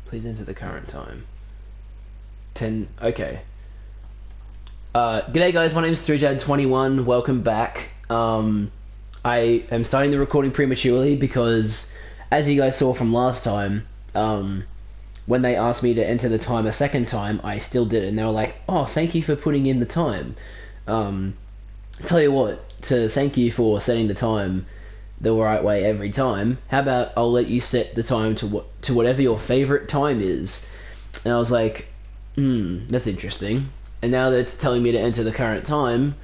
Please enter the current time. 10. Okay. G'day guys, my name is 3Jad21. Welcome back. I am starting the recording prematurely because, as you guys saw from last time, when they asked me to enter the time a second time, I still did it, and they were like, "Oh, thank you for putting in the time." Tell you what, to thank you for setting the time the right way every time, how about I'll let you set the time to whatever your favorite time is. And I was like, that's interesting. And now that it's telling me to enter the current time,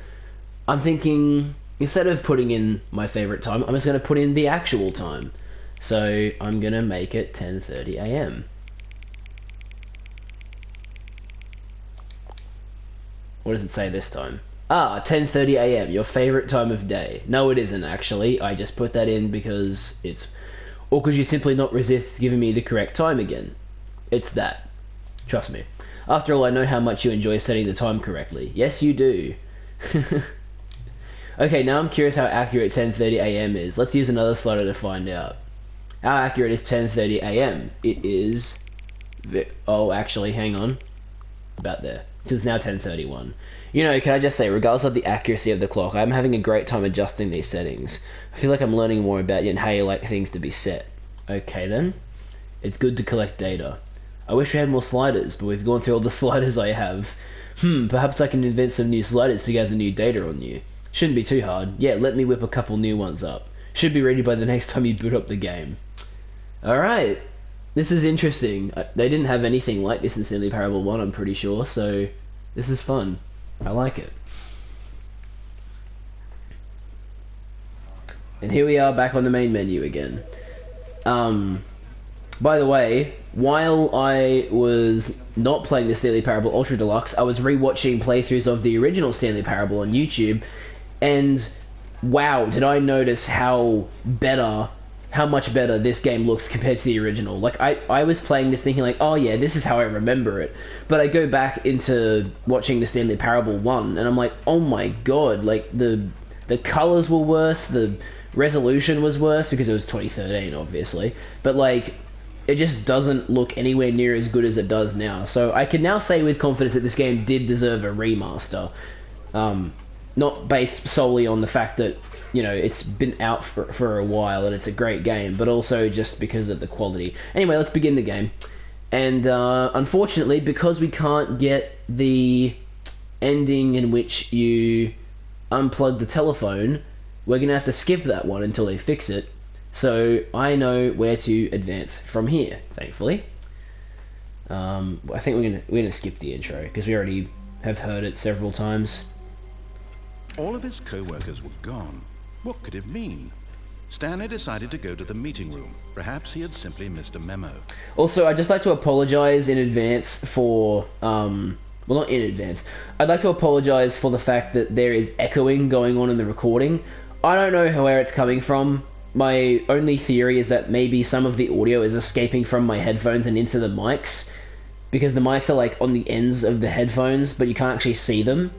I'm thinking, instead of putting in my favorite time, I'm just going to put in the actual time. So I'm going to make it 10:30 a.m. What does it say this time? 10:30 a.m., your favorite time of day. No, it isn't, actually. I just put that in because or because you simply not resist giving me the correct time again. It's that. Trust me. After all, I know how much you enjoy setting the time correctly. Yes, you do. Okay, now I'm curious how accurate 10:30 a.m. is. Let's use another slider to find out. How accurate is 10:30 a.m.? It is... Oh, actually, hang on. About there. Because it's now 10:31. You know, can I just say, regardless of the accuracy of the clock, I'm having a great time adjusting these settings. I feel like I'm learning more about you and how you like things to be set. Okay then. It's good to collect data. I wish we had more sliders, but we've gone through all the sliders I have. Perhaps I can invent some new sliders to gather new data on you. Shouldn't be too hard. Yeah, let me whip a couple new ones up. Should be ready by the next time you boot up the game. Alright. This is interesting. They didn't have anything like this in Stanley Parable 1, I'm pretty sure, so this is fun. I like it. And here we are back on the main menu again. By the way, while I was not playing the Stanley Parable Ultra Deluxe, I was rewatching playthroughs of the original Stanley Parable on YouTube, and wow, did I notice how much better this game looks compared to the original. Like, I was playing this thinking like, oh yeah, this is how I remember it. But I go back into watching the Stanley Parable 1, and I'm like, oh my god, like, the colors were worse, the resolution was worse, because it was 2013, obviously. But, like, it just doesn't look anywhere near as good as it does now. So I can now say with confidence that this game did deserve a remaster. Not based solely on the fact that, you know, it's been out for a while and it's a great game, but also just because of the quality. Anyway, let's begin the game. And unfortunately, because we can't get the ending in which you unplug the telephone, we're going to have to skip that one until they fix it. So I know where to advance from here, thankfully. I think we're gonna skip the intro because we already have heard it several times. All of his co-workers were gone. What could it mean? Stanley decided to go to the meeting room. Perhaps he had simply missed a memo. Also, I'd just like to apologize in advance for, well, not in advance. I'd like to apologize for the fact that there is echoing going on in the recording. I don't know where it's coming from. My only theory is that maybe some of the audio is escaping from my headphones and into the mics, because the mics are like on the ends of the headphones, but you can't actually see them.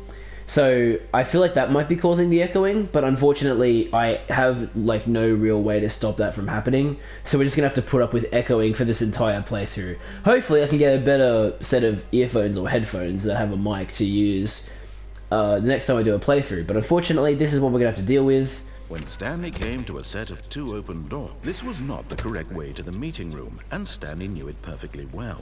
So I feel like that might be causing the echoing, but unfortunately I have like no real way to stop that from happening, so we're just gonna have to put up with echoing for this entire playthrough. Hopefully I can get a better set of earphones or headphones that have a mic to use the next time I do a playthrough, but unfortunately this is what we're gonna have to deal with. When Stanley came to a set of 2 open doors, this was not the correct way to the meeting room, and Stanley knew it perfectly well.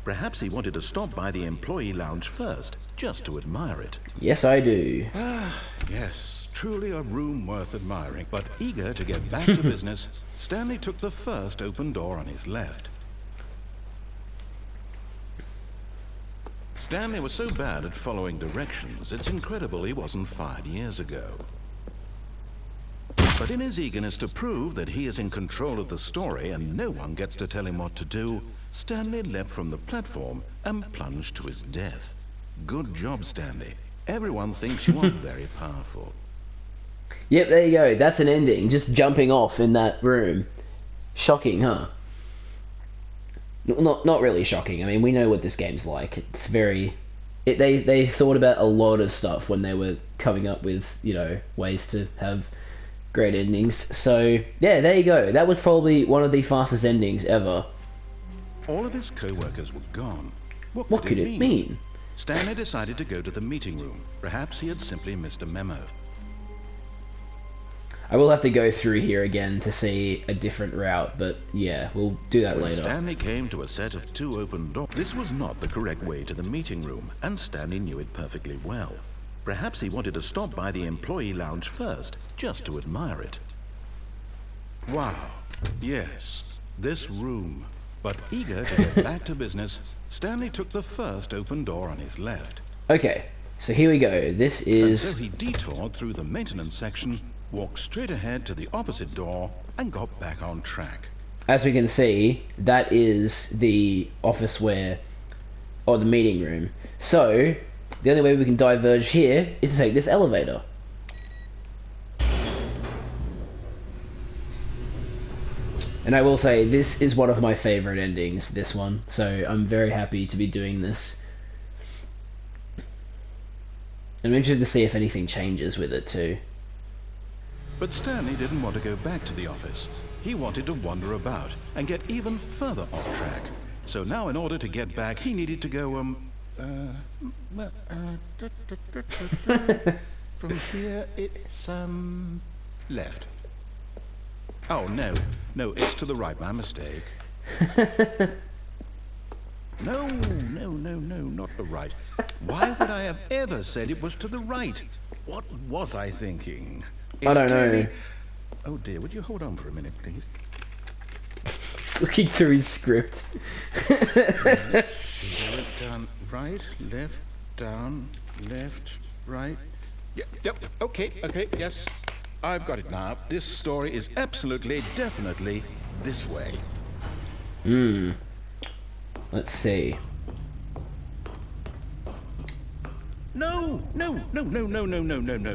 Perhaps he wanted to stop by the employee lounge first, just to admire it. Yes, I do. Yes, truly a room worth admiring. But eager to get back to business, Stanley took the first open door on his left. Stanley was so bad at following directions, it's incredible he wasn't fired years ago. But in his eagerness to prove that he is in control of the story and no one gets to tell him what to do, Stanley leapt from the platform and plunged to his death. Good job, Stanley. Everyone thinks you are very powerful. Yep, there you go. That's an ending. Just jumping off in that room. Shocking, huh? Not really shocking. I mean, we know what this game's like. It's very... They thought about a lot of stuff when they were coming up with, you know, ways to have great endings. So, yeah, there you go. That was probably one of the fastest endings ever. All of his co-workers were gone. What could it mean? Stanley decided to go to the meeting room. Perhaps he had simply missed a memo. I will have to go through here again to see a different route, but yeah, we'll do that When later. Stanley came to a set of 2 open doors, this was not the correct way to the meeting room, and Stanley knew it perfectly well. Perhaps he wanted to stop by the employee lounge first, just to admire it. Wow, yes, this room. But eager to get back to business, Stanley took the first open door on his left. Okay, so here we go. This And is... so he detoured through the maintenance section, walked straight ahead to the opposite door, and got back on track. As we can see, that is the office where... or the meeting room. So, the only way we can diverge here is to take this elevator. And I will say, this is one of my favorite endings, this one. So I'm very happy to be doing this. I'm interested to see if anything changes with it too. But Stanley didn't want to go back to the office. He wanted to wander about and get even further off track. So now in order to get back, he needed to go, from here it's, left. Oh, no, it's to the right, my mistake. No, not the right. Why would I have ever said it was to the right? What was I thinking? I don't know. Oh dear, would you hold on for a minute, please? Looking through his script. Let's see, down, right, left, down, left, right. Yep, okay, yes. I've got it now. This story is absolutely, definitely this way. Let's see. No.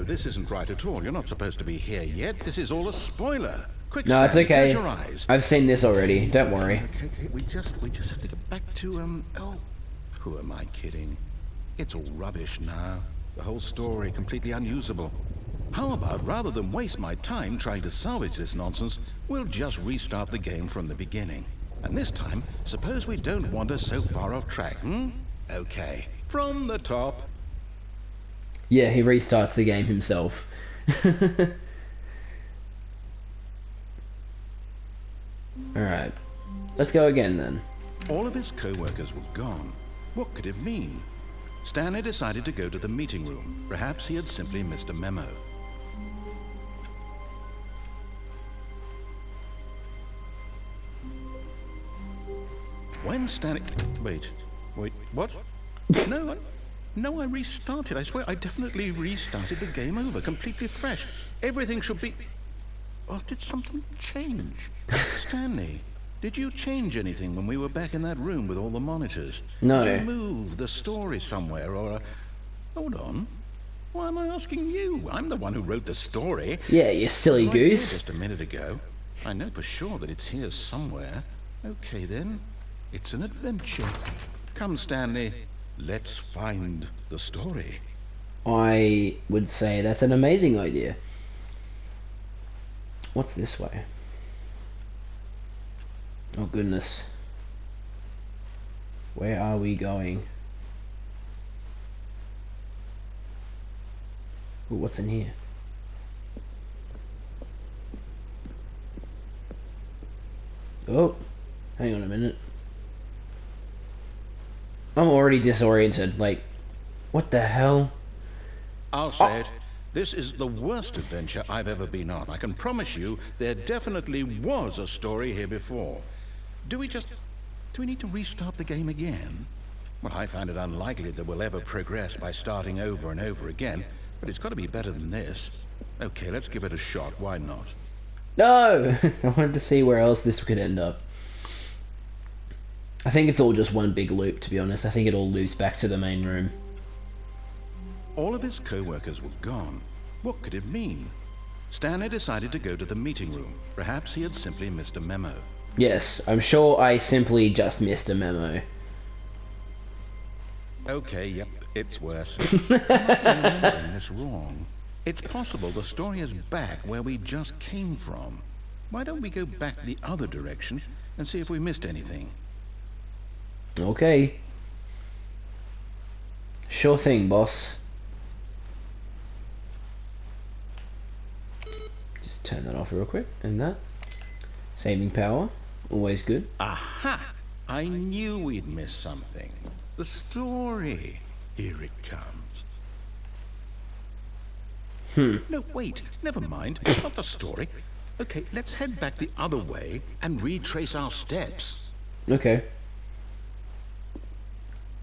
This isn't right at all. You're not supposed to be here yet. This is all a spoiler. Quick, No, it's Stanley, okay. close your eyes. I've seen this already. Don't worry. Okay. We just have to get back to, who am I kidding? It's all rubbish now. The whole story completely unusable. How about, rather than waste my time trying to salvage this nonsense, we'll just restart the game from the beginning. And this time, suppose we don't wander so far off track, Okay, from the top. Yeah, he restarts the game himself. Alright. Let's go again then. All of his co-workers were gone. What could it mean? Stanley decided to go to the meeting room. Perhaps he had simply missed a memo. When Stanley... Wait, what? No, I restarted. I swear I definitely restarted the game over, completely fresh. Everything should be... Oh, did something change? Stanley, did you change anything when we were back in that room with all the monitors? No. Did you move the story somewhere, or... Hold on. Why am I asking you? I'm the one who wrote the story. Yeah, you silly Right here goose. just a minute ago. I know for sure that it's here somewhere. Okay, then. It's an adventure. Come, Stanley. Let's find the story. I would say that's an amazing idea. What's this way? Oh goodness. Where are we going? Ooh, what's in here? Oh, hang on a minute. I'm already disoriented, like, what the hell? I'll say it. This is the worst adventure I've ever been on. I can promise you there definitely was a story here before. Do we need to restart the game again? Well, I find it unlikely that we'll ever progress by starting over and over again, but it's got to be better than this. Okay, let's give it a shot. Why not? No! I wanted to see where else this could end up. I think it's all just one big loop, to be honest. I think it all loops back to the main room. All of his co-workers were gone. What could it mean? Stanley decided to go to the meeting room. Perhaps he had simply missed a memo. Yes, I'm sure I simply just missed a memo. Okay, yep, it's worse. I might be remembering this wrong. It's possible the story is back where we just came from. Why don't we go back the other direction and see if we missed anything? Okay. Sure thing, boss. Just turn that off real quick, and that. Saving power, always good. Aha! I knew we'd miss something. The story. Here it comes. No, wait. Never mind. It's not the story. Okay, let's head back the other way and retrace our steps. Okay.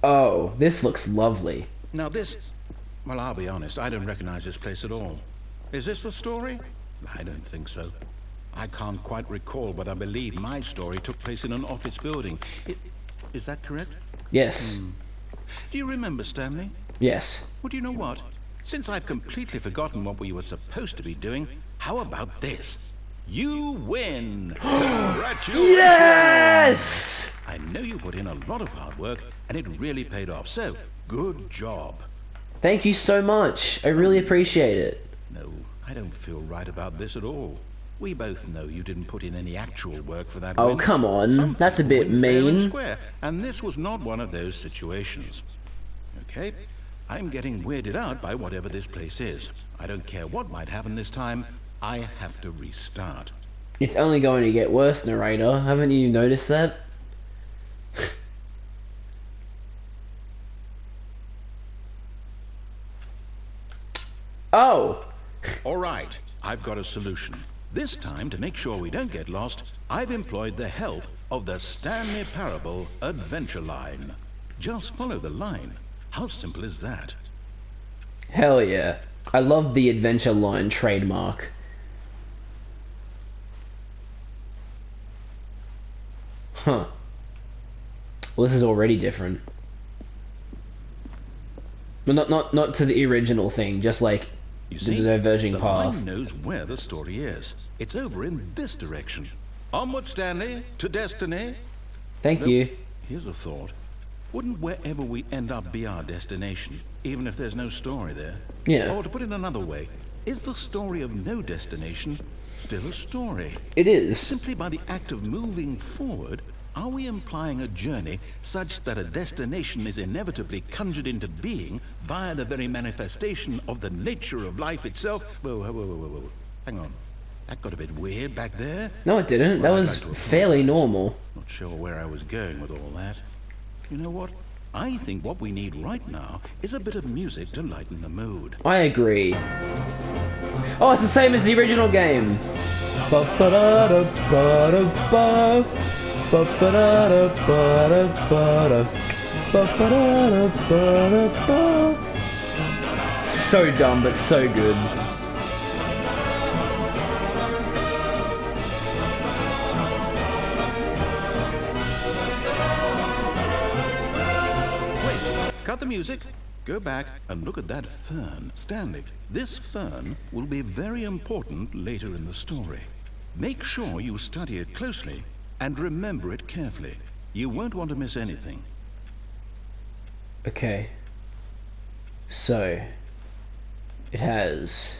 Oh, this looks lovely. Now this... Well, I'll be honest. I don't recognize this place at all. Is this the story? I don't think so. I can't quite recall, but I believe my story took place in an office building. Is that correct? Yes. Do you remember, Stanley? Yes. Well, do you know what? Since I've completely forgotten what we were supposed to be doing, how about this? You win! Congratulations! Yes! I know you put in a lot of hard work, and it really paid off, so good job. Thank you so much. I really appreciate it. No, I don't feel right about this at all. We both know you didn't put in any actual work for that Oh, win. come on. Some That's a people bit win fair and mean. square, and this was not one of those situations. Okay? I'm getting weirded out by whatever this place is. I don't care what might happen this time. I have to restart. It's only going to get worse, narrator. Haven't you noticed that? Oh! All right, I've got a solution. This time, to make sure we don't get lost, I've employed the help of the Stanley Parable Adventure Line. Just follow the line. How simple is that? Hell yeah. I love the Adventure Line trademark. Huh. Well, this is already different. But not to the original thing, just like You the see, diverging the path. line knows where the story is. It's over in this direction. Onward, Stanley, to destiny. Thank you. Here's a thought. Wouldn't wherever we end up be our destination, even if there's no story there? Yeah. Or to put it another way, is the story of no destination still a story? It is. Simply by the act of moving forward, are we implying a journey such that a destination is inevitably conjured into being via the very manifestation of the nature of life itself? Whoa. Hang on. That got a bit weird back there. No, it didn't. That Well, I'd was like to fairly apologize. normal. Not sure where I was going with all that. You know what? I think what we need right now is a bit of music to lighten the mood. I agree. Oh, it's the same as the original game. Ba-ba-da-da-ba-da-ba. Ba-ba-da-da-ba-da-ba-da. Ba-ba-da-da-ba-da-ba. So dumb, but so good. Wait, cut the music. Go back and look at that fern. Stanley, this fern will be very important later in the story. Make sure you study it closely and remember it carefully. You won't want to miss anything. Okay. So, it has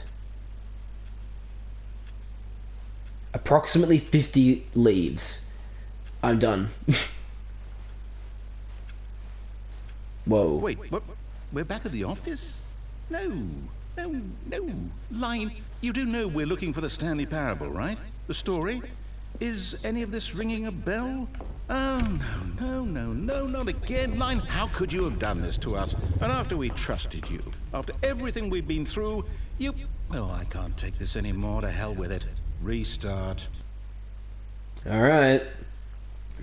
approximately 50 leaves. I'm done. Whoa. Wait, what? We're back at the office? No. Line, you do know we're looking for the Stanley Parable, right? The story? Is any of this ringing a bell? Oh, no, not again. Line, how could you have done this to us? And after we trusted you, after everything we've been through, you... Oh, I can't take this anymore. To hell with it. Restart. Alright.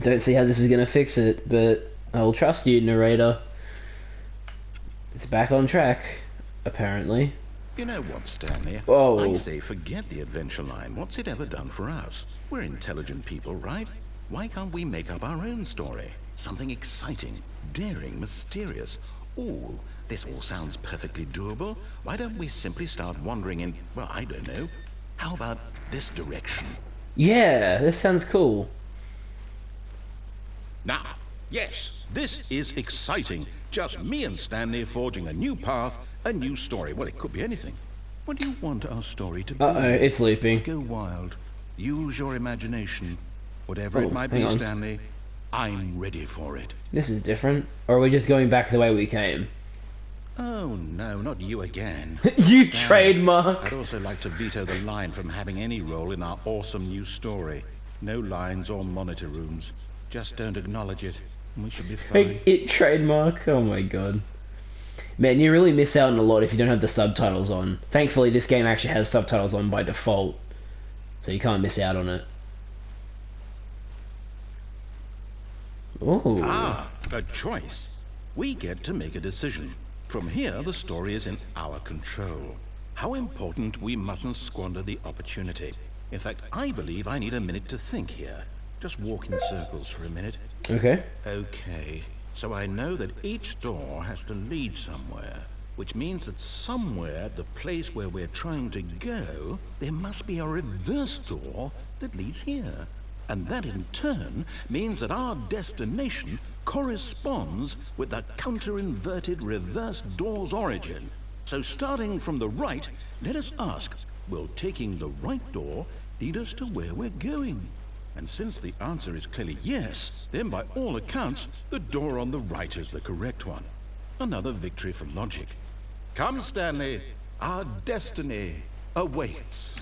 Don't see how this is gonna fix it, but I'll trust you, narrator. It's back on track, apparently. You know what, Stanley? Whoa. I say forget the adventure line. What's it ever done for us? We're intelligent people, right? Why can't we make up our own story? Something exciting, daring, mysterious. Ooh, this all sounds perfectly doable. Why don't we simply start wandering in, well, I don't know. How about this direction? Yeah, this sounds cool. Now, yes, this is exciting. Just me and Stanley forging a new path, a new story. Well, it could be anything. What do you want our story to be? Uh-oh, it's looping. Go wild. Use your imagination. Whatever Oh, it might hang be, on. Stanley, I'm ready for it. This is different. Or are we just going back the way we came? Oh, no, not you again. You Stanley, trademark! I'd also like to veto the line from having any role in our awesome new story. No lines or monitor rooms. Just don't acknowledge it, and we should be fine. It trademark? Oh my god. Man, you really miss out on a lot if you don't have the subtitles on. Thankfully, this game actually has subtitles on by default, so you can't miss out on it. Ooh. Ah, a choice. We get to make a decision. From here, the story is in our control. How important, we mustn't squander the opportunity. In fact, I believe I need a minute to think here. Just walk in circles for a minute. Okay. Okay, so I know that each door has to lead somewhere, which means that somewhere at the place where we're trying to go, there must be a reverse door that leads here. And that in turn means that our destination corresponds with the counter-inverted reverse door's origin. So starting from the right, let us ask, will taking the right door lead us to where we're going? And since the answer is clearly yes, then by all accounts, the door on the right is the correct one. Another victory for logic. Come, Stanley, our destiny awaits.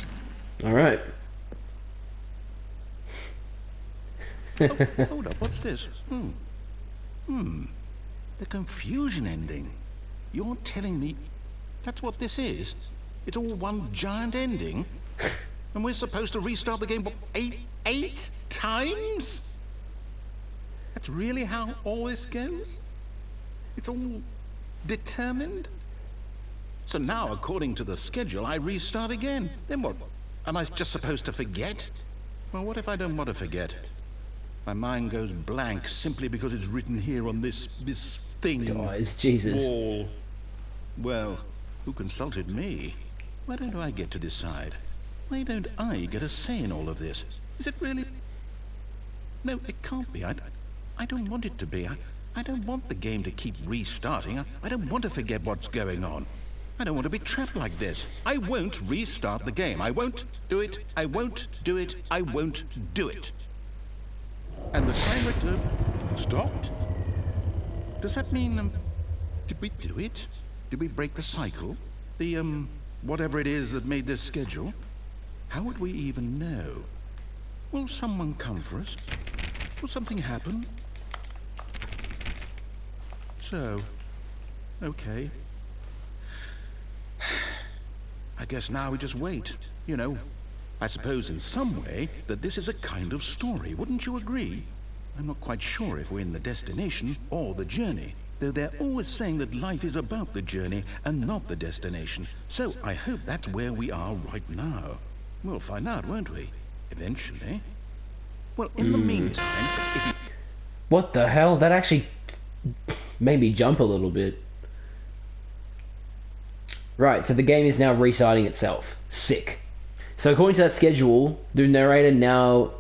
Alright. Oh, hold up, what's this? The confusion ending. You're telling me that's what this is? It's all one giant ending? And we're supposed to restart the game eight times? That's really how all this goes? It's all determined? So now, according to the schedule, I restart again. Then what? Am I just supposed to forget? Well, what if I don't want to forget? My mind goes blank simply because it's written here on this thing. Guys, Jesus. Wall. Well, who consulted me? Why don't I get to decide? Why don't I get a say in all of this? Is it really? No, it can't be. I don't want it to be. I don't want the game to keep restarting. I don't want to forget what's going on. I don't want to be trapped like this. I won't restart the game. I won't do it. I won't do it. I won't do it. And the timer stopped? Does that mean, did we do it? Did we break the cycle? The, whatever it is that made this schedule? How would we even know? Will someone come for us? Will something happen? So, okay. I guess now we just wait, you know. I suppose in some way that this is a kind of story, wouldn't you agree? I'm not quite sure if we're in the destination or the journey, though they're always saying that life is about the journey and not the destination. So I hope that's where we are right now. We'll find out, won't we? Eventually. Well, in the meantime, if you... What the hell? That actually made me jump a little bit. Right, so the game is now restarting itself. Sick. So according to that schedule, the narrator now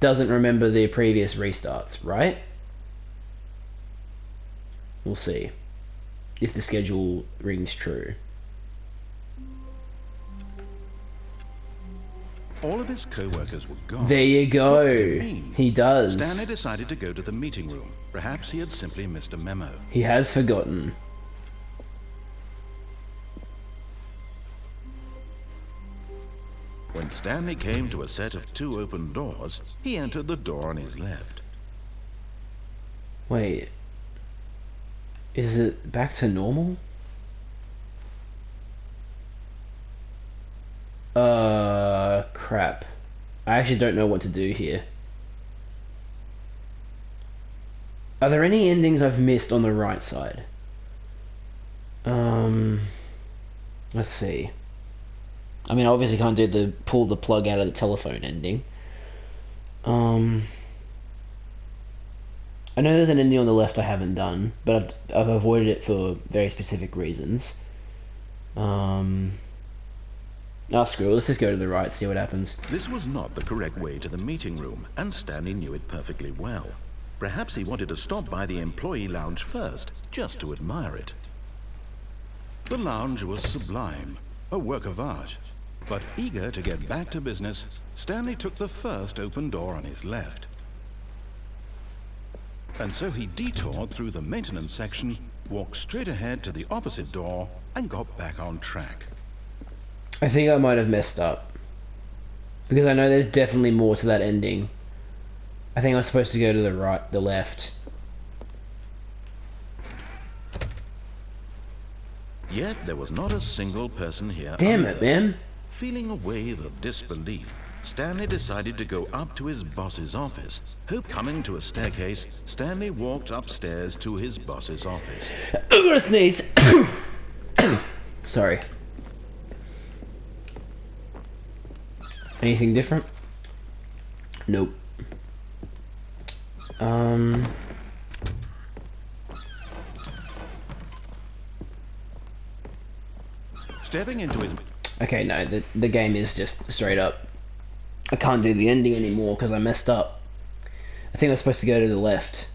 doesn't remember the previous restarts, right? We'll see if the schedule rings true. All of his co-workers were gone. There you go. What could it mean? He does. Stanley decided to go to the meeting room. Perhaps he had simply missed a memo. He has forgotten. When Stanley came to a set of 2 open doors, he entered the door on his left. Wait. Is it back to normal? Crap. I actually don't know what to do here. Are there any endings I've missed on the right side? Let's see. I mean, I obviously can't do the pull the plug out of the telephone ending. I know there's an ending on the left I haven't done, but I've avoided it for very specific reasons. Screw it. Let's just go to the right, see what happens. This was not the correct way to the meeting room, and Stanley knew it perfectly well. Perhaps he wanted to stop by the employee lounge first, just to admire it. The lounge was sublime, a work of art. But eager to get back to business, Stanley took the first open door on his left. And so he detoured through the maintenance section, walked straight ahead to the opposite door, and got back on track. I think I might have messed up. Because I know there's definitely more to that ending. I think I was supposed to go to the right, the left. Yet there was not a single person here. Damn either. it, man. Feeling a wave of disbelief, Stanley decided to go up to his boss's office. Coming to a staircase, Stanley walked upstairs to his boss's office. I'm gonna sneeze. Sorry. Anything different? Nope. Stepping into his... Okay, no, the game is just straight up. I can't do the ending anymore because I messed up. I think I was supposed to go to the left.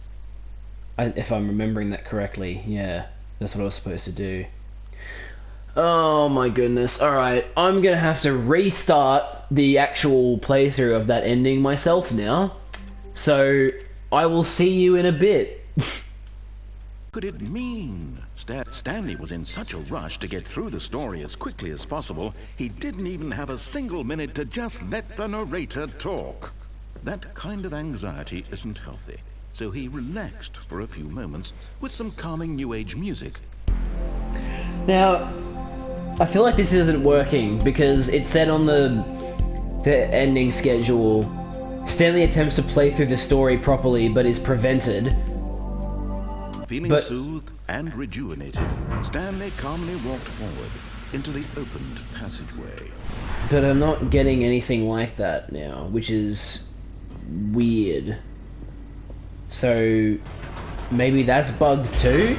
If I'm remembering that correctly. Yeah, that's what I was supposed to do. Oh my goodness. Alright, I'm gonna have to restart the actual playthrough of that ending myself now. So, I will see you in a bit. Could it mean? Stanley was in such a rush to get through the story as quickly as possible, he didn't even have a single minute to just let the narrator talk. That kind of anxiety isn't healthy, so he relaxed for a few moments with some calming new age music. Now, I feel like this isn't working because it said on the ending schedule, Stanley attempts to play through the story properly but is prevented. Feeling soothed and rejuvenated, Stanley calmly walked forward into the opened passageway. But I'm not getting anything like that now, which is weird. So, maybe that's bugged too?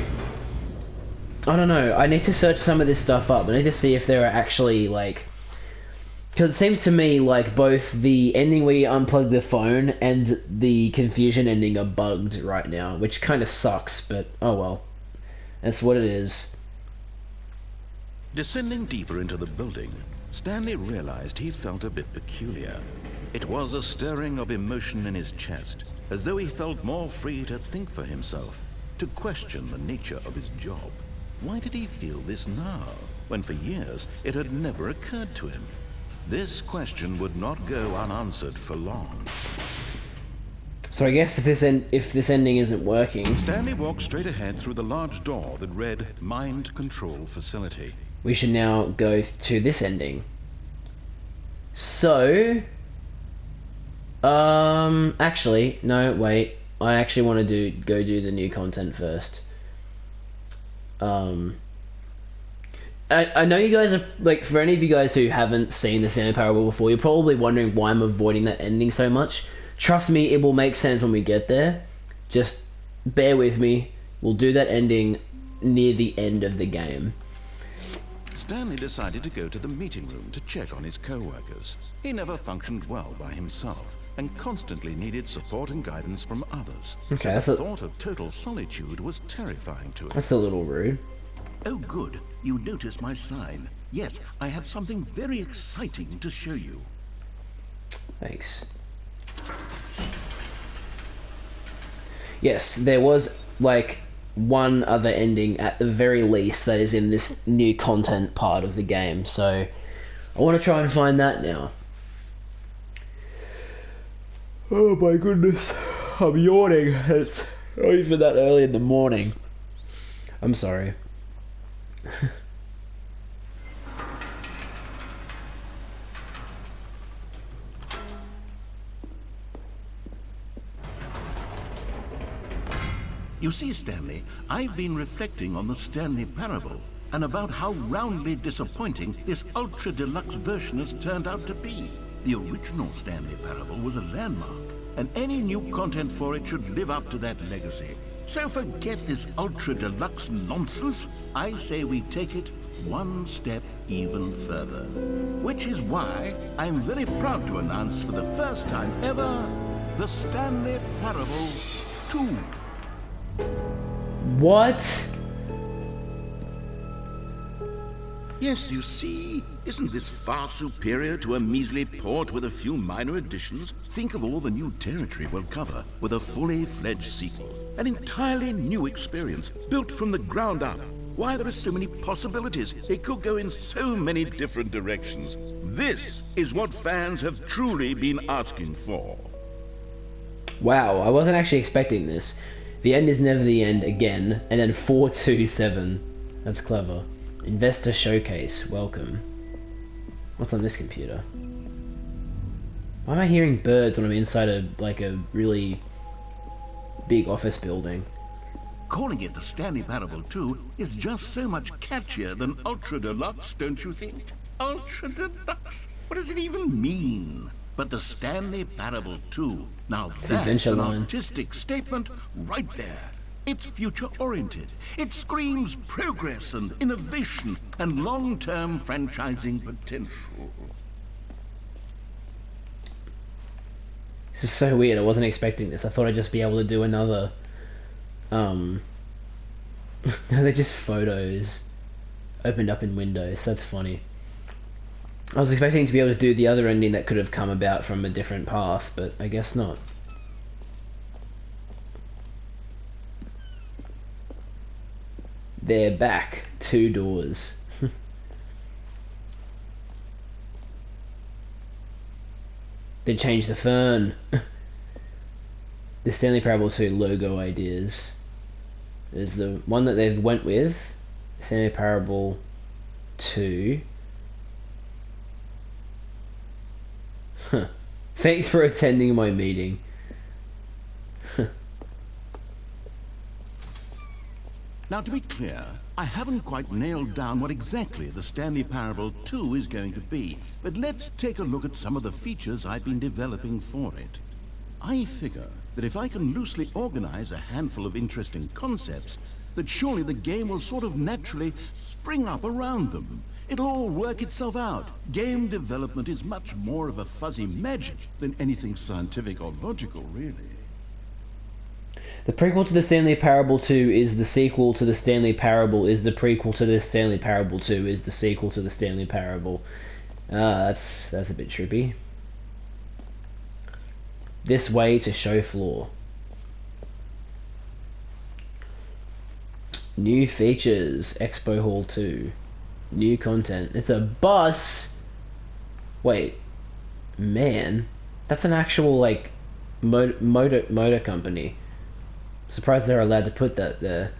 I don't know, I need to search some of this stuff up. I need to see if there are actually, like... Because it seems to me like both the ending where you unplug the phone and the confusion ending are bugged right now, which kind of sucks, but oh well. That's what it is. Descending deeper into the building, Stanley realized he felt a bit peculiar. It was a stirring of emotion in his chest, as though he felt more free to think for himself, to question the nature of his job. Why did he feel this now, when for years it had never occurred to him? This question would not go unanswered for long. So I guess if this ending isn't working, Stanley walked straight ahead through the large door that read Mind Control Facility. we should now go to this ending. So, actually, no, wait. I actually want to go do the new content first. I know you guys are, like, for any of you guys who haven't seen the Stanley Parable before, you're probably wondering why I'm avoiding that ending so much. Trust me, it will make sense when we get there. Just bear with me. We'll do that ending near the end of the game. Stanley decided to go to the meeting room to check on his co-workers. He never functioned well by himself and constantly needed support and guidance from others. Okay, so the thought of total solitude was terrifying to him. That's a little rude. Oh, good. You noticed my sign. Yes, I have something very exciting to show you. Thanks. Yes, there was, like, one other ending at the very least that is in this new content part of the game, so I want to try and find that now. Oh my goodness, I'm yawning. It's not even that early in the morning. I'm sorry. You see, Stanley, I've been reflecting on the Stanley Parable and about how roundly disappointing this ultra deluxe version has turned out to be. The original Stanley Parable was a landmark, and any new content for it should live up to that legacy. So forget this ultra deluxe nonsense. I say we take it one step even further. Which is why I'm very proud to announce for the first time ever, the Stanley Parable 2. What? Yes, you see, isn't this far superior to a measly port with a few minor additions? Think of all the new territory we'll cover with a fully fledged sequel. An entirely new experience, built from the ground up. Why, there are so many possibilities. It could go in so many different directions. This is what fans have truly been asking for. Wow, I wasn't actually expecting this. The end is never the end again, and then 427. That's clever. Investor Showcase, welcome. What's on this computer? Why am I hearing birds when I'm inside a really big office building? Calling it the Stanley Parable 2 is just so much catchier than Ultra Deluxe, don't you think? Ultra Deluxe? What does it even mean? But the Stanley Parable 2, now that's an artistic statement right there. It's future-oriented. It screams progress and innovation and long-term franchising potential. This is so weird. I wasn't expecting this. I thought I'd just be able to do another... No, they're just photos opened up in Windows. That's funny. I was expecting to be able to do the other ending that could have come about from a different path, but I guess not. They're back. 2 doors. They changed the fern. The Stanley Parable 2 logo ideas. There's the one that they've went with. Stanley Parable 2. Huh. Thanks for attending my meeting. Now, to be clear, I haven't quite nailed down what exactly the Stanley Parable 2 is going to be, but let's take a look at some of the features I've been developing for it. I figure that if I can loosely organize a handful of interesting concepts, that surely the game will sort of naturally spring up around them. It'll all work itself out. Game development is much more of a fuzzy magic than anything scientific or logical, really. The prequel to the Stanley Parable 2 is the sequel to the Stanley Parable is the prequel to the Stanley Parable 2 is the sequel to the Stanley Parable. That's a bit trippy. This way to show floor. New features. Expo Hall 2. New content. It's a bus. Wait. Man. That's an actual, like, motor company. Surprised they're allowed to put that there.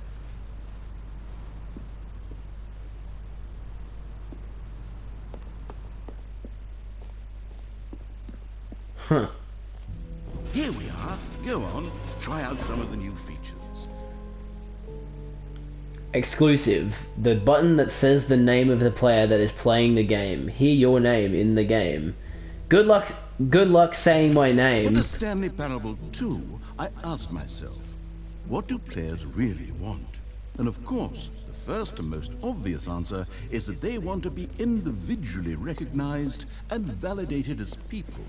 Huh. Here we are. Go on. Try out some of the new features. Exclusive. The button that says the name of the player that is playing the game. Hear your name in the game. Good luck saying my name. For the Stanley Parable 2, I asked myself, what do players really want? And of course, the first and most obvious answer is that they want to be individually recognized and validated as people.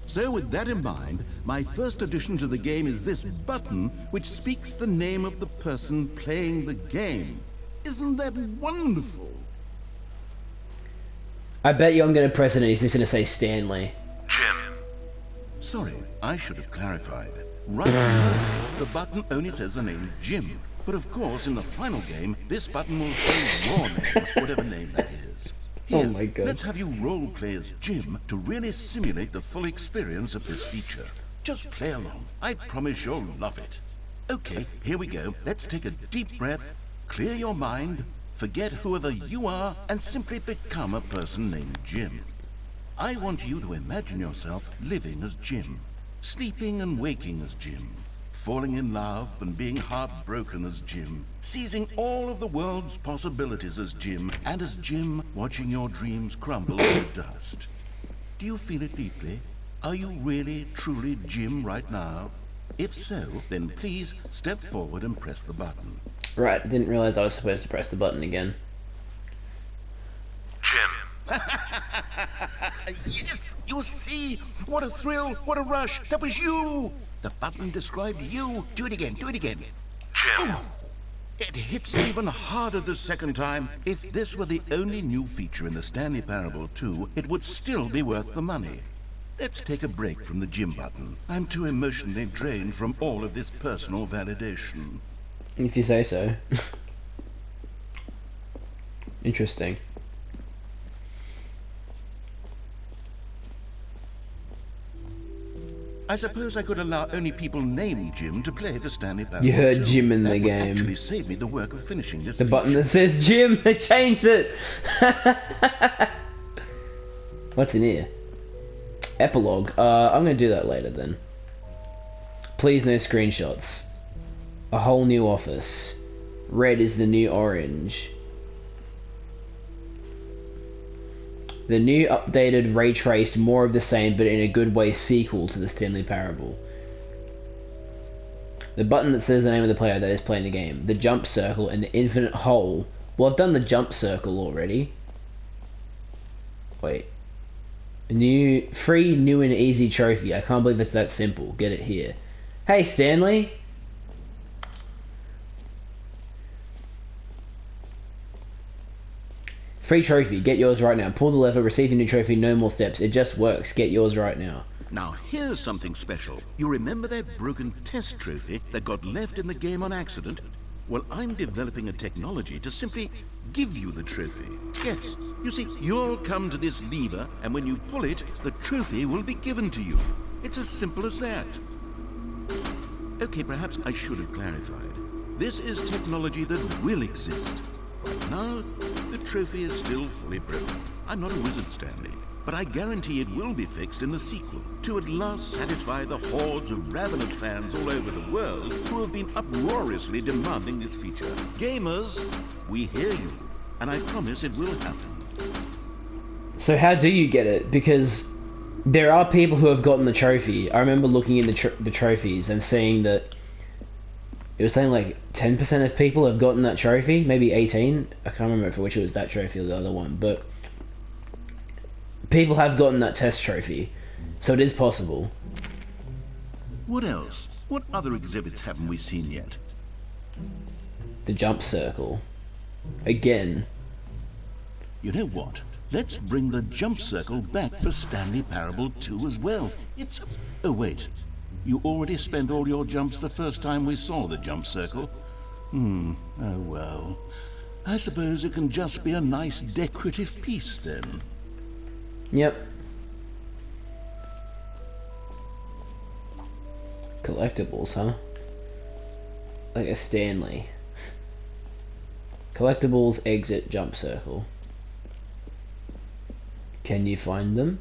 So with that in mind, my first addition to the game is this button which speaks the name of the person playing the game. Isn't that wonderful? I bet you I'm going to press it and he's just going to say Stanley. Jim. Sorry, I should have clarified. Right now, the button only says the name Jim. But of course, in the final game, this button will say your name, whatever name that is. Here, oh my god. Let's have you roleplay as Jim to really simulate the full experience of this feature. Just play along. I promise you'll love it. Okay, here we go. Let's take a deep breath, clear your mind, forget whoever you are, and simply become a person named Jim. I want you to imagine yourself living as Jim. Sleeping and waking as Jim, falling in love and being heartbroken as Jim, seizing all of the world's possibilities as Jim, and as Jim watching your dreams crumble into dust. Do you feel it deeply? Are you really, truly Jim right now? If so, then please step forward and press the button. Right, I didn't realize I was supposed to press the button again. Jim. Yes, you see? What a thrill, what a rush. That was you. The button described you. Do it again, do it again. Jim. It hits even harder the second time. If this were the only new feature in the Stanley Parable 2, it would still be worth the money. Let's take a break from the gym button. I'm too emotionally drained from all of this personal validation. If you say so. Interesting. I suppose I could allow only people named Jim to play the Stanley Parable. You heard 2. Jim in the That would game. actually save me the work of finishing this The button feature. that says Jim, they changed it! What's in here? Epilogue. I'm gonna do that later then. Please no screenshots. A whole new office. Red is the new orange. The new updated, ray-traced, more of the same, but in a good way sequel to the Stanley Parable. The button that says the name of the player that is playing the game. The jump circle and the infinite hole. Well, I've done the jump circle already. Wait. Free, new and easy trophy. I can't believe it's that simple. Get it here. Hey, Stanley! Free trophy. Get yours right now. Pull the lever, receive your new trophy, no more steps. It just works. Get yours right now. Now here's something special. You remember that broken test trophy that got left in the game on accident? Well, I'm developing a technology to simply give you the trophy. Yes, you see, you'll come to this lever, and when you pull it, the trophy will be given to you. It's as simple as that. Okay, perhaps I should have clarified. This is technology that will exist. Right now, the trophy is still fully broken. I'm not a wizard, Stanley, but I guarantee it will be fixed in the sequel to at last satisfy the hordes of ravenous fans all over the world who have been uproariously demanding this feature. Gamers, we hear you, and I promise it will happen. So how do you get it? Because there are people who have gotten the trophy. I remember looking in the trophies and seeing that it was saying like 10% of people have gotten that trophy, maybe 18. I can't remember for which it was that trophy or the other one, but people have gotten that test trophy, so it is possible. What else? What other exhibits haven't we seen yet? The jump circle. Again. You know what? Let's bring the jump circle back for Stanley Parable 2 as well. It's... Oh, wait. You already spent all your jumps the first time we saw the jump circle? Oh well. I suppose it can just be a nice decorative piece then. Yep. Collectibles, huh? Like a Stanley. Collectibles, exit, jump circle. Can you find them?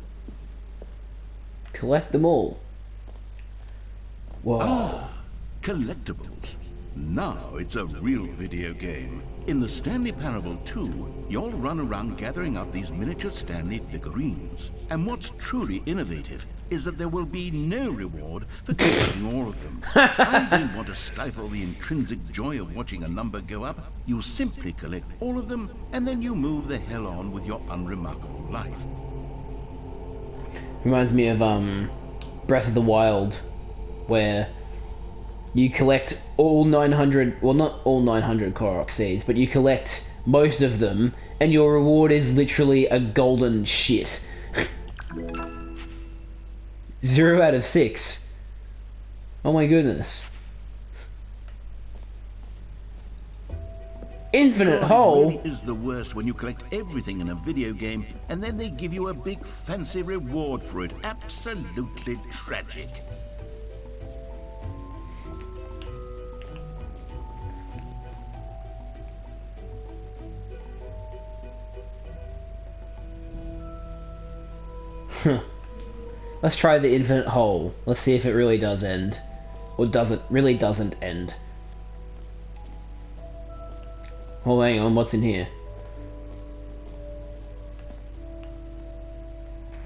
Collect them all. Whoa. Collectibles. Now it's a real video game. In the Stanley Parable 2, you'll run around gathering up these miniature Stanley figurines. And what's truly innovative is that there will be no reward for collecting all of them. I don't want to stifle the intrinsic joy of watching a number go up. You simply collect all of them, and then you move the hell on with your unremarkable life. Reminds me of Breath of the Wild, where you collect all 900, well not all 900 Korok seeds, but you collect most of them, and your reward is literally a golden shit. 0 out of 6. Oh my goodness. Infinite hole? It really is the worst when you collect everything in a video game, and then they give you a big fancy reward for it. Absolutely tragic. Let's try the infinite hole. Let's see if it really does end. Or really doesn't end. Oh, hang on, what's in here?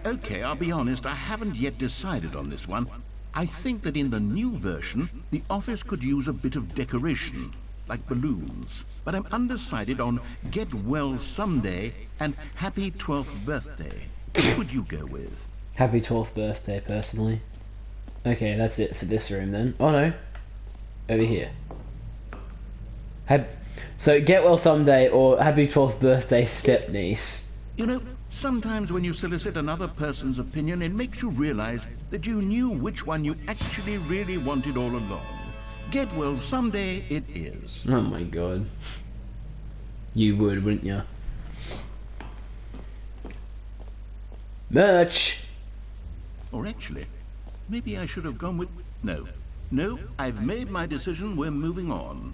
Okay, I'll be honest, I haven't yet decided on this one. I think that in the new version, the office could use a bit of decoration, like balloons. But I'm undecided on Get Well Someday and Happy 12th Birthday. Which would you go with? Happy 12th birthday, personally. Okay, that's it for this room then. Oh no. Over here. So get well someday, or happy 12th birthday, step niece. You know, sometimes when you solicit another person's opinion, it makes you realize that you knew which one you actually really wanted all along. Get well someday it is. Oh my god. You would, wouldn't you? Merch! Or actually, maybe I should have gone with... No. No, I've made my decision. We're moving on.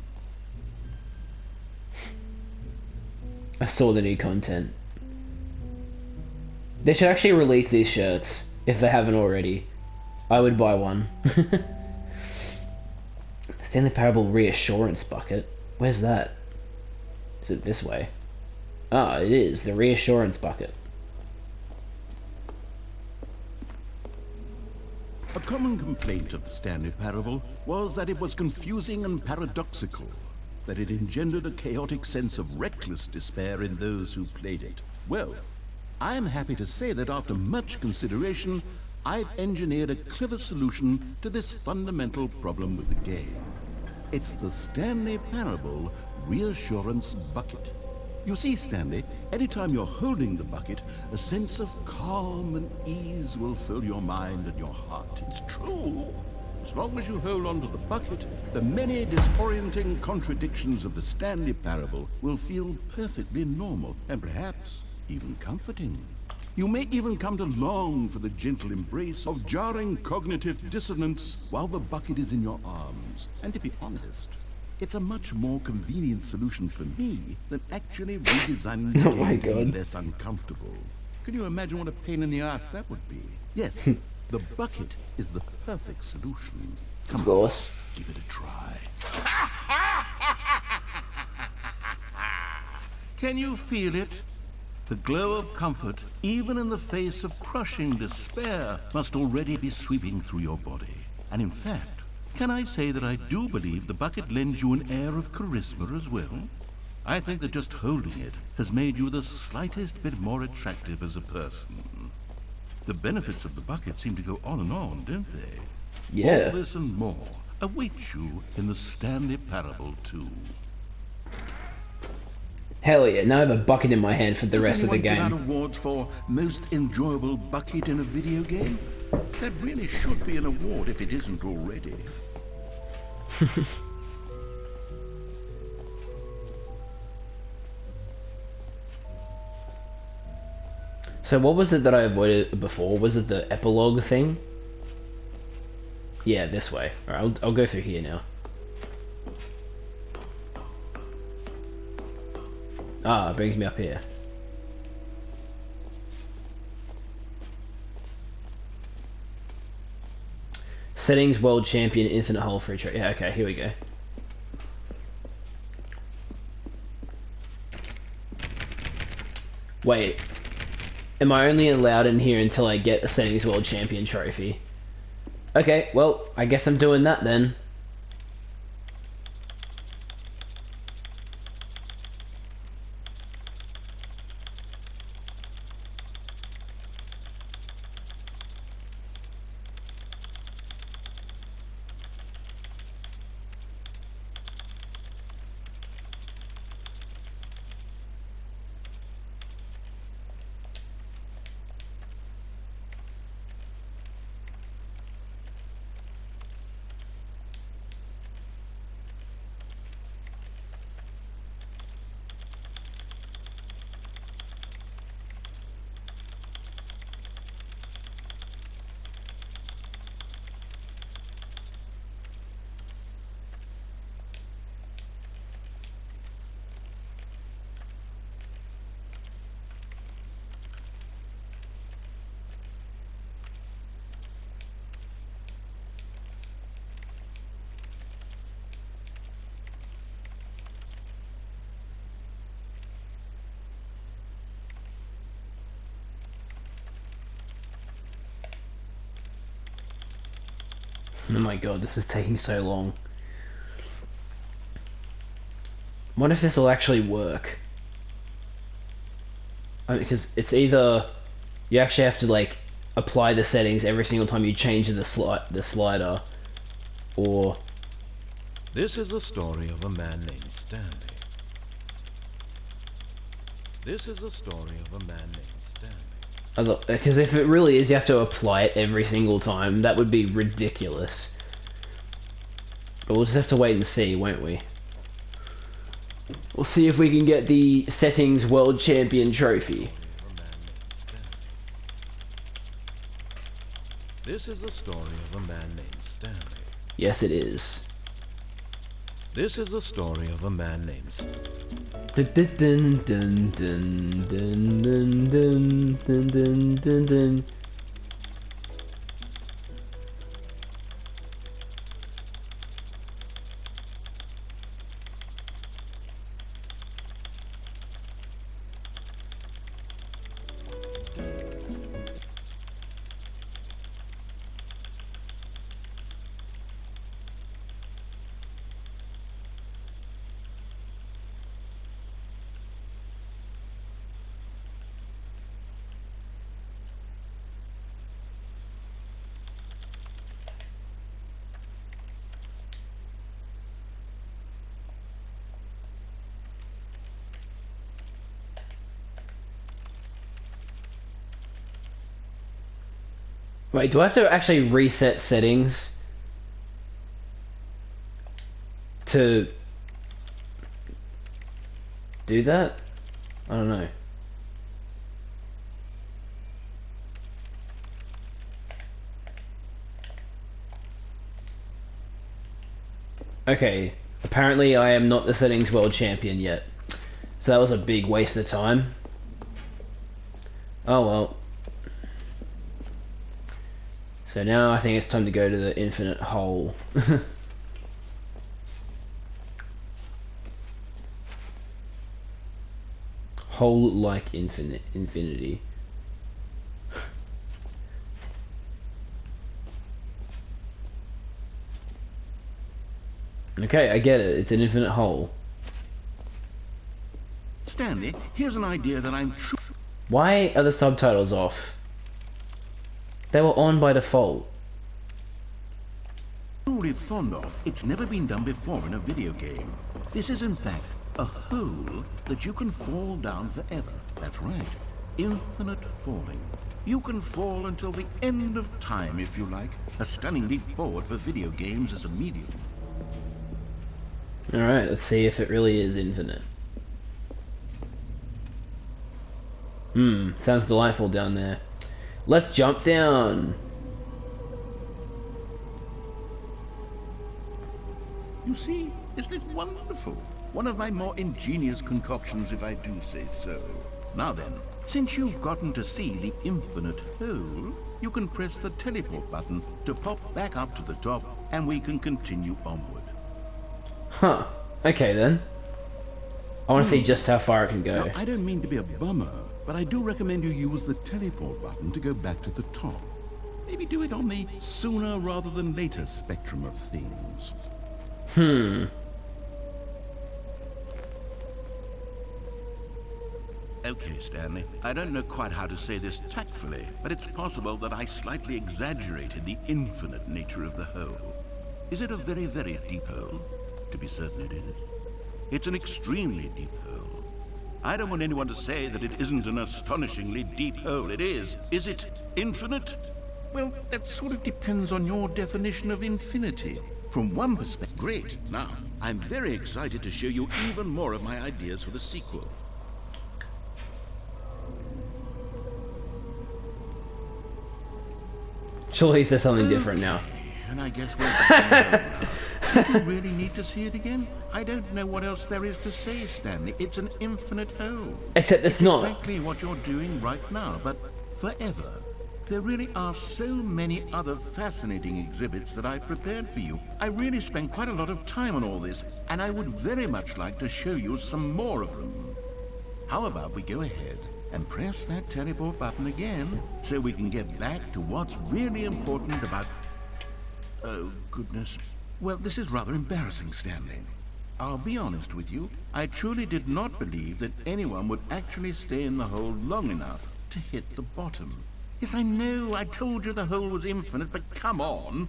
I saw the new content. They should actually release these shirts, if they haven't already. I would buy one. Stanley Parable Reassurance Bucket. Where's that? Is it this way? Ah, it is. The Reassurance Bucket. A common complaint of the Stanley Parable was that it was confusing and paradoxical, that it engendered a chaotic sense of reckless despair in those who played it. Well, I'm happy to say that after much consideration, I've engineered a clever solution to this fundamental problem with the game. It's the Stanley Parable Reassurance Bucket. You see, Stanley, anytime you're holding the bucket, a sense of calm and ease will fill your mind and your heart. It's true. As long as you hold on to the bucket, the many disorienting contradictions of the Stanley Parable will feel perfectly normal and perhaps even comforting. You may even come to long for the gentle embrace of jarring cognitive dissonance while the bucket is in your arms. And to be honest, it's a much more convenient solution for me than actually redesigning the game to be less uncomfortable. Can you imagine what a pain in the ass that would be? Yes, the bucket is the perfect solution. Come of course. On, give it a try. Can you feel it? The glow of comfort, even in the face of crushing despair, must already be sweeping through your body. And in fact, can I say that I do believe the bucket lends you an air of charisma as well? I think that just holding it has made you the slightest bit more attractive as a person. The benefits of the bucket seem to go on and on, don't they? Yeah. All this and more awaits you in the Stanley Parable 2. Hell yeah, now I have a bucket in my hand for the rest of the Does anyone game. give out awards for most enjoyable bucket in a video game? That really should be an award if it isn't already. So what was it that I avoided before? Was it the epilogue thing? Yeah, this way. Alright, I'll go through here now. Ah, it brings me up here. Settings, World Champion, Infinite Hole, Free Trade. Yeah, okay, here we go. Wait. Am I only allowed in here until I get a Settings World Champion trophy? Okay, well, I guess I'm doing that then. Oh my god, this is taking so long. What if this will actually work? Because it's either you actually have to like apply the settings every single time you change the slider, or This is the story of a man named Stanley. This is the story of a man named Stanley. Because if it really is, you have to apply it every single time. That would be ridiculous. But we'll just have to wait and see, won't we? We'll see if we can get the Settings World Champion trophy. This is the story of a man named Stanley. Yes, it is. This is the story of a man named Dun, dun, dun, dun, dun, dun, dun, dun, dun, dun, dun. Wait, do I have to actually reset settings to do that? I don't know. Okay, apparently I am not the Settings World Champion yet. So that was a big waste of time. Oh well. So now I think it's time to go to the infinite hole. Hole like infinity. Okay, I get it. It's an infinite hole. Stanley, here's an idea that I'm Why are the subtitles off? They were on by default. truly fond of. It's never been done before in a video game. This is in fact a hole that you can fall down forever. That's right. Infinite falling. You can fall until the end of time if you like. A stunning leap forward for video games as a medium. Alright, let's see if it really is infinite. Sounds delightful down there. Let's jump down. You see, isn't it wonderful? One of my more ingenious concoctions, if I do say so. Now then, since you've gotten to see the infinite hole, you can press the teleport button to pop back up to the top, and we can continue onward. Huh. Okay then. I want to see just how far it can go. Now, I don't mean to be a bummer, but I do recommend you use the teleport button to go back to the top. Maybe do it on the sooner rather than later spectrum of things. Okay, Stanley, I don't know quite how to say this tactfully, but it's possible that I slightly exaggerated the infinite nature of the hole. Is it a very, very deep hole? To be certain it is. It's an extremely deep hole. I don't want anyone to say that it isn't an astonishingly deep hole. It is. Is it infinite? Well, that sort of depends on your definition of infinity. From one perspective, great. Now, I'm very excited to show you even more of my ideas for the sequel. Surely he says something different now. And I guess we're back now. Did you really need to see it again? I don't know what else there is to say, Stanley. It's an infinite hole. Except it's not. Exactly what you're doing right now, but forever. There really are so many other fascinating exhibits that I prepared for you. I really spent quite a lot of time on all this, and I would very much like to show you some more of them. How about we go ahead and press that teleport button again, so we can get back to what's really important about... Oh, goodness. Well, this is rather embarrassing, Stanley. I'll be honest with you, I truly did not believe that anyone would actually stay in the hole long enough to hit the bottom. Yes, I know, I told you the hole was infinite, but come on!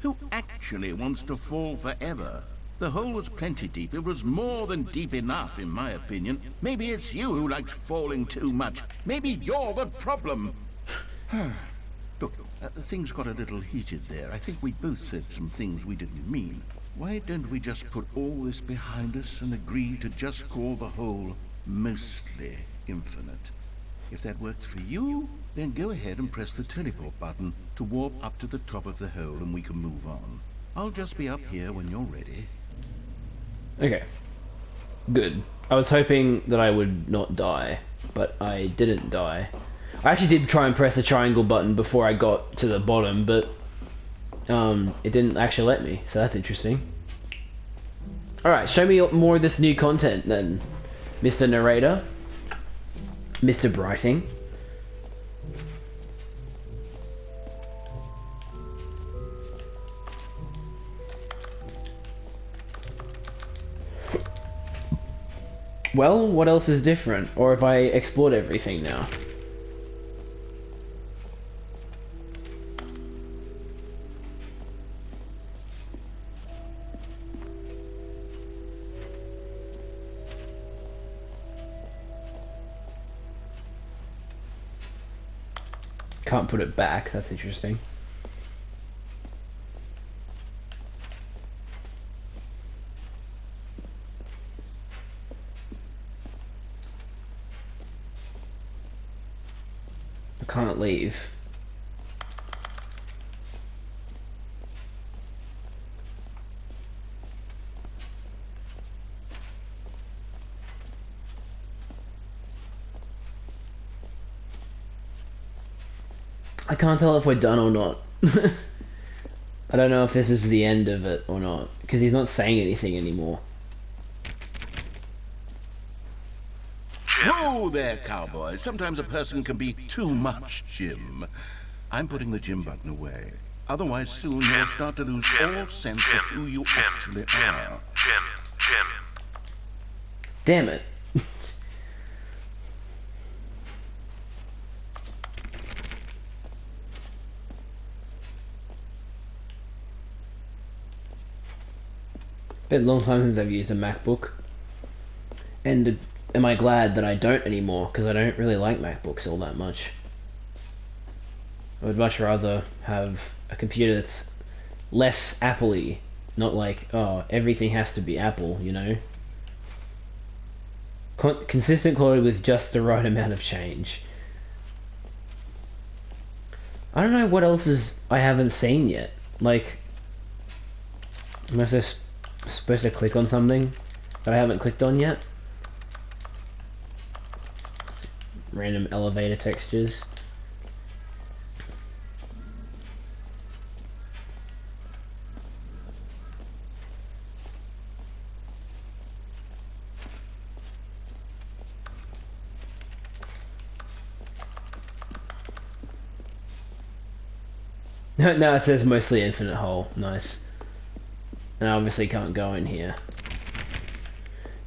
Who actually wants to fall forever? The hole was plenty deep. It was more than deep enough, in my opinion. Maybe it's you who likes falling too much. Maybe you're the problem. Look, things got a little heated there. I think we both said some things we didn't mean. Why don't we just put all this behind us and agree to just call the hole mostly infinite? If that works for you, then go ahead and press the teleport button to warp up to the top of the hole and we can move on. I'll just be up here when you're ready. Okay. Good. I was hoping that I would not die, but I didn't die. I actually did try and press the triangle button before I got to the bottom, but it didn't actually let me, so that's interesting. Alright, show me more of this new content then, Mr. Narrator. Mr. Brighting. Well, what else is different? Or have I explored everything now? Can't put it back, that's interesting. I can't leave. I can't tell if we're done or not. I don't know if this is the end of it or not, because he's not saying anything anymore. Whoa there, cowboy. Sometimes a person can be too much, Jim. I'm putting the Jim button away. Otherwise, soon you'll start to lose all sense of who you actually are. Damn it. Been a long time since I've used a MacBook. And am I glad that I don't anymore, because I don't really like MacBooks all that much. I would much rather have a computer that's less Apple-y, not like, oh, everything has to be Apple, you know? Consistent quality with just the right amount of change. I don't know what else is I haven't seen yet. Like, am I supposed to click on something that I haven't clicked on yet? Random elevator textures. No, it says mostly infinite hole. Nice. And I obviously can't go in here.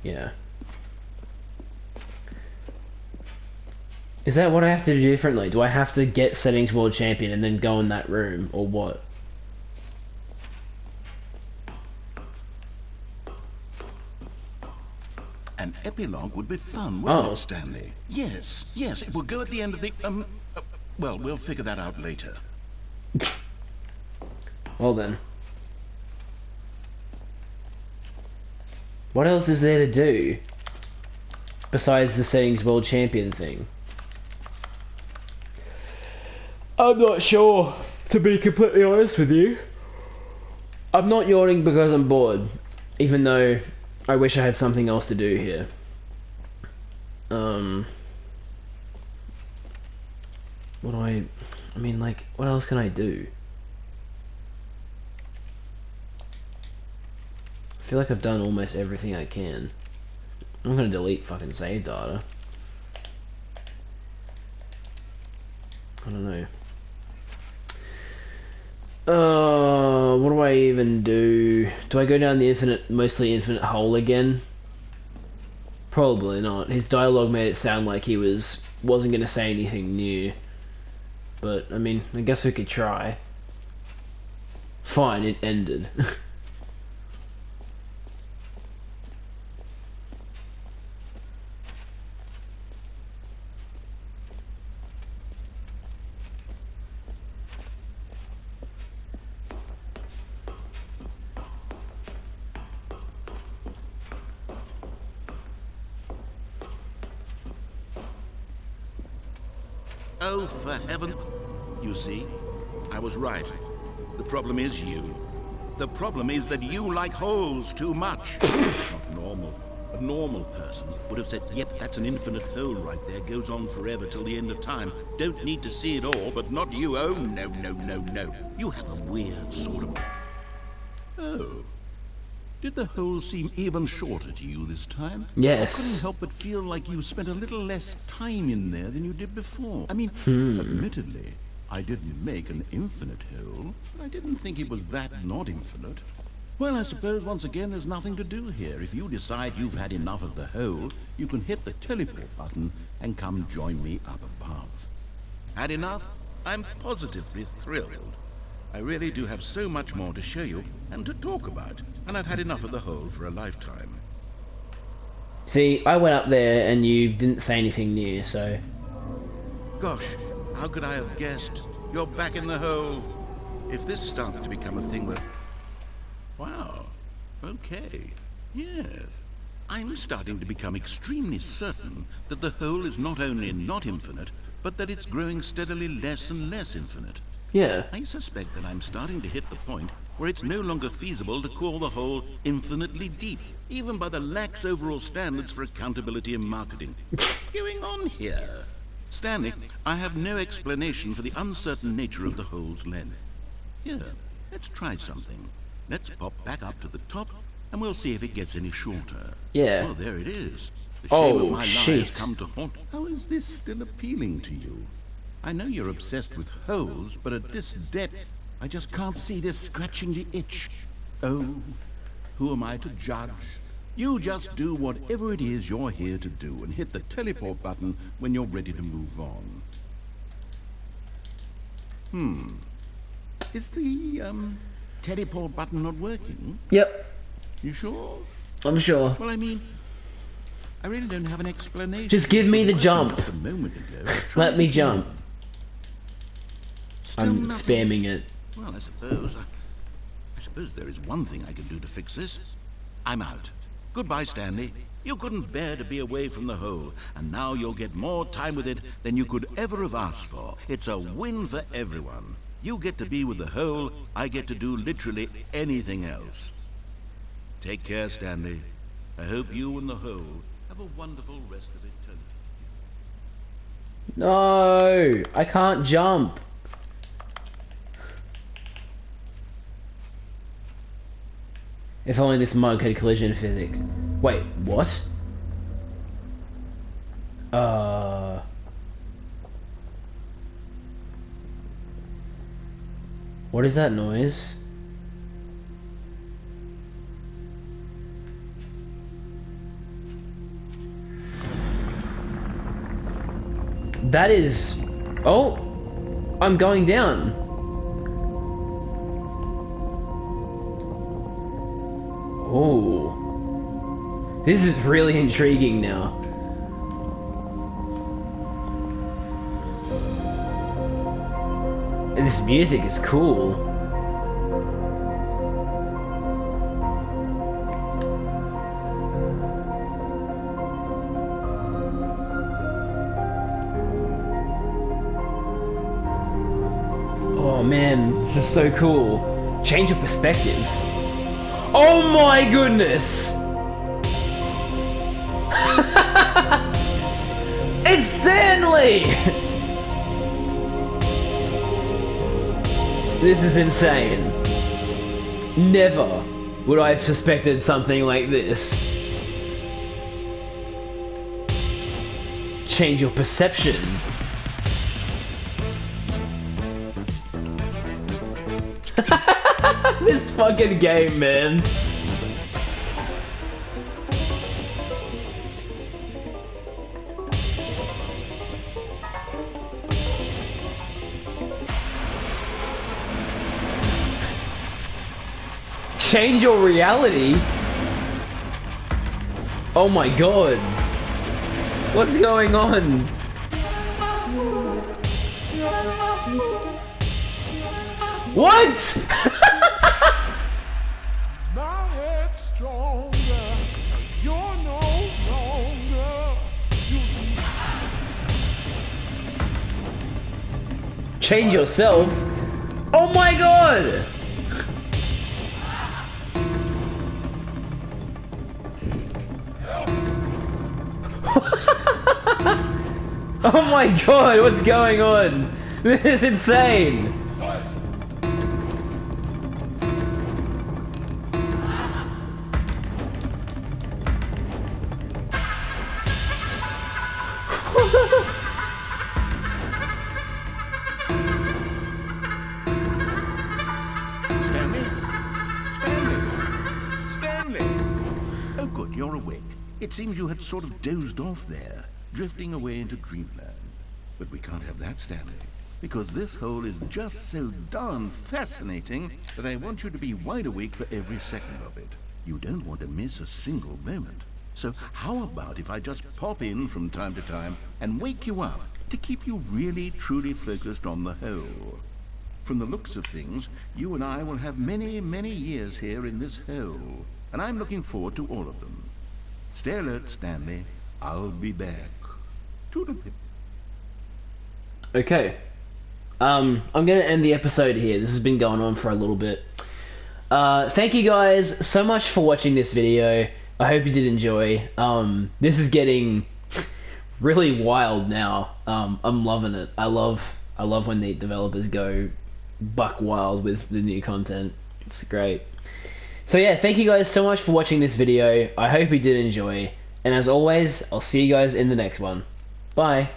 Yeah. Is that what I have to do differently? Do I have to get settings world champion and then go in that room, or what? An epilogue would be fun, wouldn't Oh. it, Stanley? Yes, it will go at the end of the, well, we'll figure that out later. Well then. What else is there to do? Besides the settings world champion thing? I'm not sure, to be completely honest with you. I'm not yawning because I'm bored, even though I wish I had something else to do here. What do I mean, like, what else can I do? I feel like I've done almost everything I can. I'm gonna delete fucking save data. I don't know. What do I even do? Do I go down the mostly infinite hole again? Probably not. His dialogue made it sound like he wasn't gonna say anything new. But, I mean, I guess we could try. Fine, it ended. Oh, for heaven. You see, I was right. The problem is you. The problem is that you like holes too much. Not normal. A normal person would have said, yep, that's an infinite hole right there, goes on forever till the end of time. Don't need to see it all, but not you. Oh, no, no, no, no. You have a weird sort of... Oh. Did the hole seem even shorter to you this time? Yes. I couldn't help but feel like you spent a little less time in there than you did before. I mean, admittedly, I didn't make an infinite hole, but I didn't think it was that not infinite. Well, I suppose once again there's nothing to do here. If you decide you've had enough of the hole, you can hit the teleport button and come join me up above. Had enough? I'm positively thrilled. I really do have so much more to show you and to talk about, and I've had enough of the hole for a lifetime. See, I went up there and you didn't say anything new, so... Gosh, how could I have guessed? You're back in the hole. If this starts to become a thing where... Wow. Okay. Yes. I'm starting to become extremely certain that the hole is not only not infinite, but that it's growing steadily less and less infinite. Yeah. I suspect that I'm starting to hit the point where it's no longer feasible to call the hole infinitely deep, even by the lax overall standards for accountability and marketing. What's going on here? Stanley, I have no explanation for the uncertain nature of the hole's length. Here, let's try something. Let's pop back up to the top, and we'll see if it gets any shorter. Yeah. Oh, there it is. The shame of my lie shit. has come to haunt. How is this still appealing to you? I know you're obsessed with holes, but at this depth, I just can't see this scratching the itch. Oh, who am I to judge? You just do whatever it is you're here to do and hit the teleport button when you're ready to move on. Is the, teleport button not working? Yep. You sure? I'm sure. Well, I mean, I really don't have an explanation. Just give me the It was jump. working just a moment ago. Let Try me it jump. again. Still I'm nothing. spamming it. Well, I suppose there is one thing I can do to fix this. I'm out. Goodbye, Stanley. You couldn't bear to be away from the hole, and now you'll get more time with it than you could ever have asked for. It's a win for everyone. You get to be with the hole, I get to do literally anything else. Take care, Stanley. I hope you and the hole have a wonderful rest of eternity. No, I can't jump. If only this mug had collision physics. Wait, what? What is that noise? That is... Oh! I'm going down. Oh. This is really intriguing now. And this music is cool. Oh man, this is so cool. Change of perspective. Oh my goodness! It's Stanley! This is insane. Never would I have suspected something like this. Change your perception. This fucking game, man. Change your reality? Oh my god. What's going on? What? My head's stronger. You're no longer using. Change yourself? Oh my god! Oh my god, what's going on? This is insane! Stanley? Stanley? Stanley! Oh, good, you're awake. It seems you had sort of dozed off there, drifting away into dreamland. But we can't have that, Stanley, because this hole is just so darn fascinating that I want you to be wide awake for every second of it. You don't want to miss a single moment. So how about if I just pop in from time to time and wake you up to keep you really, truly focused on the hole? From the looks of things, you and I will have many, many years here in this hole, and I'm looking forward to all of them. Stay alert, Stanley. I'll be back. Toodle-pip. Okay. I'm gonna end the episode here. This has been going on for a little bit. Thank you guys so much for watching this video. I hope you did enjoy. This is getting really wild now. I'm loving it. I love when the developers go buck wild with the new content. It's great. So yeah, thank you guys so much for watching this video. I hope you did enjoy. And as always, I'll see you guys in the next one. Bye.